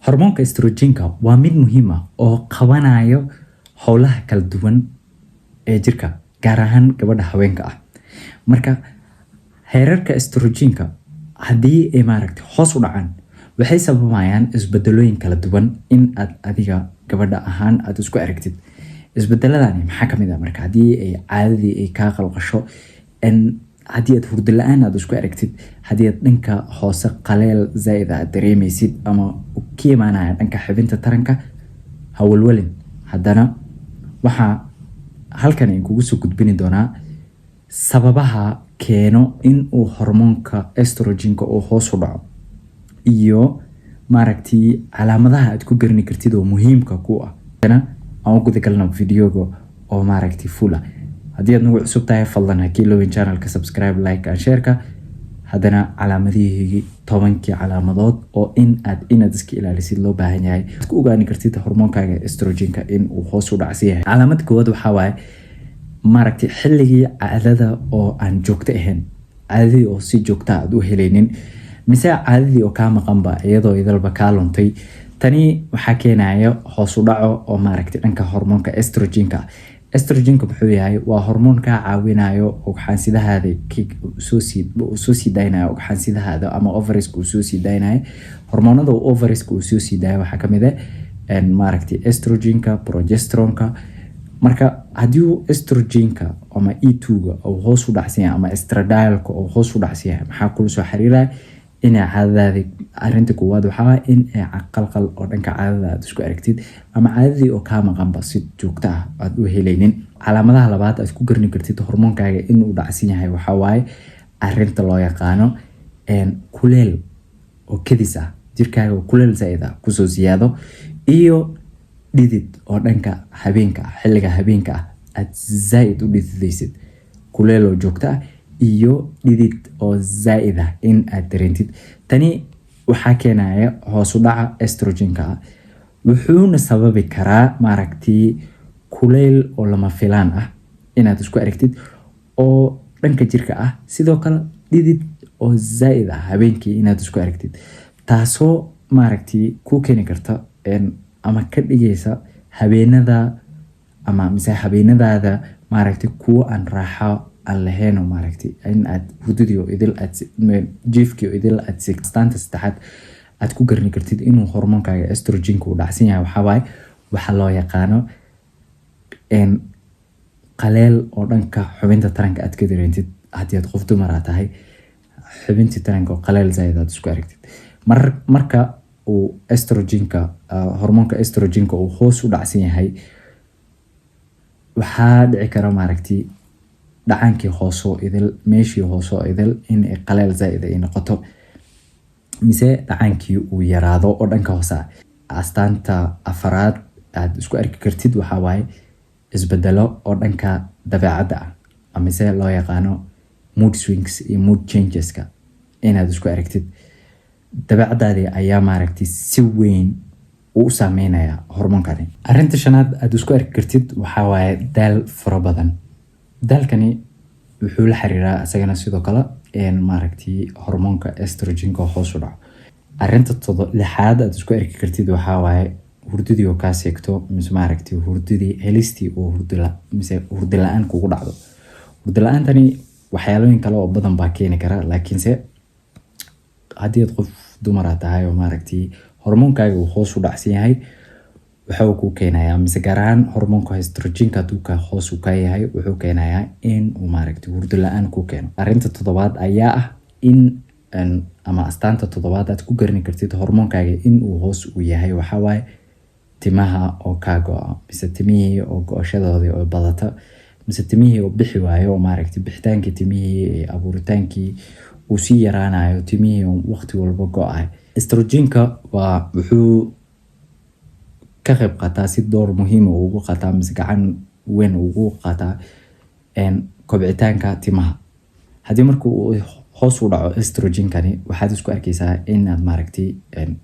hormoonka estrogenka waa mid muhiim ah oo qabanayo howlaha kala duwan ee jirka, gaar ahaan gabadha haweenka ah. Marka heerarka estrogenka haddii ay hoos u dhacaan, waxay sababayaan isbedelooyin kala duwan in aad adiga gabadha ahaan aad isku aragtid. Isbedeladani maxaa kamid ah? Marka haddii ay caadadii ay kaa qalqasho, haddii aad hurdo la-aan aad isku aragtid, haddii aad dhanka hoose qaleel zaaid aad dareemaysid ama ka imaanaya dhanka xubinta taranka, ha walwalin. Haddana waxaa halkan aan kugu soo gudbini doonaa sababaha keeno in uu hormoonka estrogenka uu hoos u dhaco iyo calaamadaha aad ku garan kartid oo muhiimka ku ah. Aan u guda galno videoga oo full ah. haddii aad nagu cusub tahay, fadlan ha kiilowin channelka subscribe, like and share-ka. haddana calaamadihii 10 calaamadood oo inaad iska ilaalisid loo baahan yahay ku ogaani kartid hormoonkaaga estrogenka in uu hoos u dhacsan yahay. Calaamad koowaad waxaa waaye xilligii caadada oo aan joogto ahayn, caadadii oo si joogta aad u helaynin, mise caadadii oo kaa maqanba iyadoo idalba kaa luntay. Tani waxaa keenaya hoos u dhaco oo dhanka hormoonka estrogenka. Estrogenka wuxuu yahay waa hormoon ka caawinayo ugxansidahaada soo sii daynayo ugxansidahaada ama ovariska uu soo sii daynayo. Hormoonada ovariska uu soo sii daayo waxaa kamid ah estrogenka, progesteronka. Marka haddii estrogenka ama E2ga uu hoos u dhacsan yahay ama estradiolka uu hoos u dhacsan yahay, maxaa kula soo xiriiraya in caadadaada. Arinta koowaad waxaa in ay qalqal oo dhanka caadada aad isku aragtid ama caadadii oo kaa maqanba si joogto ah aad u helaynin. Calaamadaha labaad aad ku garan kartid hormoonkaaga in uu dhacsan yahay waxaa waaye arinta loo yaqaano kuleel oo kedis ah, jirkaaga kuleel zaaid ah kusoo siyaado, iyo dhidid oo dhanka habeenka ah, xilliga habeenka ah aad zaaid u dhididaysid, kuleel oo joogto ah iyo dhidid oo zaaid ah in aad dareentid. Tani waxaa keenaya hoos u dhaca estrogenka. Wuxuuna sababi karaa kuleel oo lama filaan ah inaad isku aragtid oo dhanka jirka ah, sidoo kale dhidid oo zaaid ah habeenkii inaad isku aragtid, taasoo ku keeni karta ama ka dhigaysa habeenada ama mise habeenadaada kuwa aan raaxo aan lahayn oo in aad hurdadii oo idil aad jiifkii oo idil aad astaanta saddexaad aad ku garan kartid inuu hormoonkaaga estrogenka uu dhacsan yahay waxaa waaye waxaa loo yaqaano qaleel oo dhanka xubinta taranka aad ka dareentid. haddii aad qof dumar tahay, xubintii taranka oo qaleel zaaid aad isku aragtid, marka uu estrogenka hormoonka estrogenka uu hoos u dhacsan yahay, waxaa dhici kara dhacaankii hoose oo idil, meeshii hoose oo idil in ay qaleel zaaid ay noqoto, mise dhacaankii uu yaraado oo dhanka hoose ah. Astaanta afaraad aad isku arki kartid waxaa waaye isbedelo oo dhanka dabeecadda ah, mise loo yaqaano mood swings iyo mood changeska inaad isku aragtid. dabeecadaadii ayaa si weyn u saameynaya hormoonkani. Arinta shanaad aad isku arki kartid waxaa waaye daal fara badan. daalkani wuxuu la xiriiraa isagana sidoo kale hormoonka estrogenka oo hoos u dhaco. Arinta lixaad aad isku arki kartid waxaa waaye hurdadii oo kaa seegto, mise hurdadii helistii oo hurdo la-aan kugu dhacdo. Hurdo la-aantani waxyaalooyin kale oo badan baa keeni kara, laakiinse haddii aad qof dumar tahay oo hormoonkaaga uu hoos u dhacsan yahay, waxa uu ku keenayaa mise gaar ahaan hormoonka estrogenka hadduu hoos u ka yahay, wuxuu keenayaa in uu hurdo la-aan ku keeno. Arinta toddobaad ayaa ah in ama astaanta toddobaad aad ku garan kartid hormoonkaaga in uu hoos u yahay waxaa waaye timaha oo kaa go'a, mise timihii oo go'ashadoodii oo badata, mise timihii oo bixi waayo oo bixitaankii timihii ee abuuritaankii uu sii yaraanayo, timihii oo waqti walba go'ay. Estrogenka wuxuu ka qayb qaataa si door muhiim ah ugu qaataa mise gacan weyn ugu qaataa kobcitaanka timaha. Haddii marka uu hoos u dhaco estrogenkani, waxaad isku arkaysaa inaad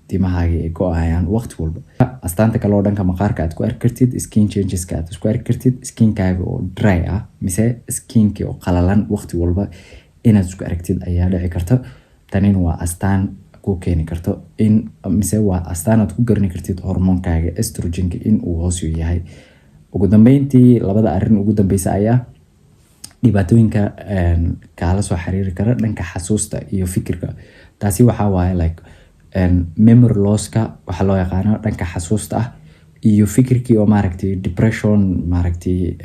timahaaga ay go'ayaan waqti walba. Astaanta kale oo dhanka maqaarka aad ku arki kartid, skin changeska aad isku arki kartid, skinkaaga oo dry ah mise skinkii oo qalalan waqti walba inaad isku aragtid ayaa dhici karta. Tanina waa astaan ku keeni karto in mise waa astaanaad ku garani kartid hormoonkaaga estrogenka in uu hoos u yahay. Ugu dambeyntii labada arrin ugu dambeysa ayaa dhibaatooyinka kaala soo xiriiri kara dhanka xasuusta iyo fikirka. Taasi waxaa waaye like memory losska waxa loo yaqaano dhanka xasuusta ah iyo fikirkii oo maaragtay depression maaragtay